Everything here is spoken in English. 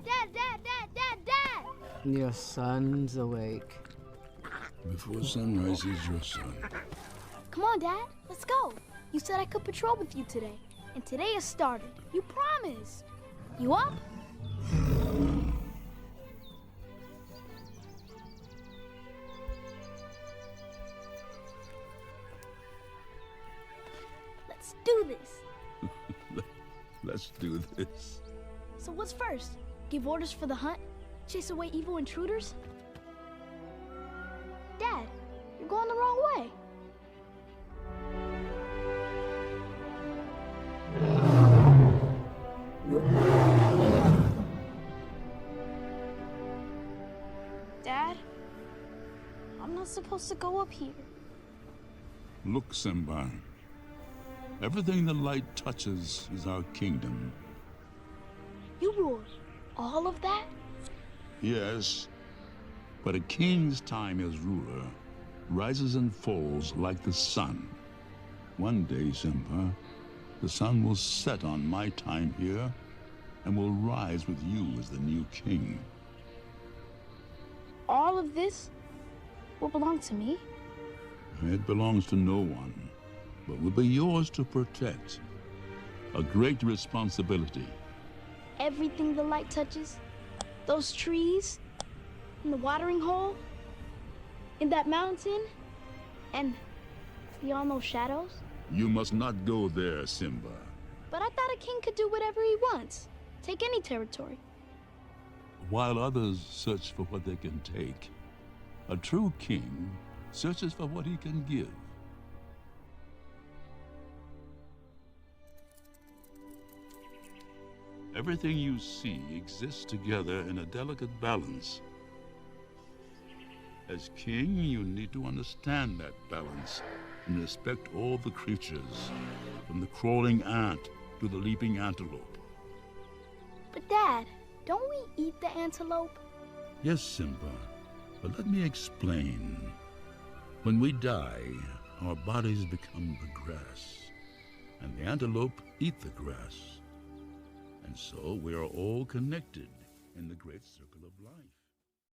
Dad! Your son's awake. Before sunrise, he's your son. Come on, Dad. Let's go. You said I could patrol with you today. And today has started. You promised. You up? Let's do this. Let's do this. So what's first? Give orders for the hunt? Chase away evil intruders? Dad, you're going the wrong way. Dad, I'm not supposed to go up here. Look, Simba. Everything the light touches is our kingdom. You rule all of that? Yes, but a king's time as ruler rises and falls like the sun. One day, Simba, the sun will set on my time here and will rise with you as the new king. All of this will belong to me? It belongs to no one, but will be yours to protect. A great responsibility. Everything the light touches? Those trees? In the watering hole? In that mountain? And beyond those shadows? You must not go there, Simba. But I thought a king could do whatever he wants. Take any territory. While others search for what they can take, a true king searches for what he can give. Everything you see exists together in a delicate balance. As king, you need to understand that balance and respect all the creatures, from the crawling ant to the leaping antelope. But Dad, don't we eat the antelope? Yes, Simba, but let me explain. When we die, our bodies become the grass, and the antelope eat the grass. And so we are all connected in the great circle of life.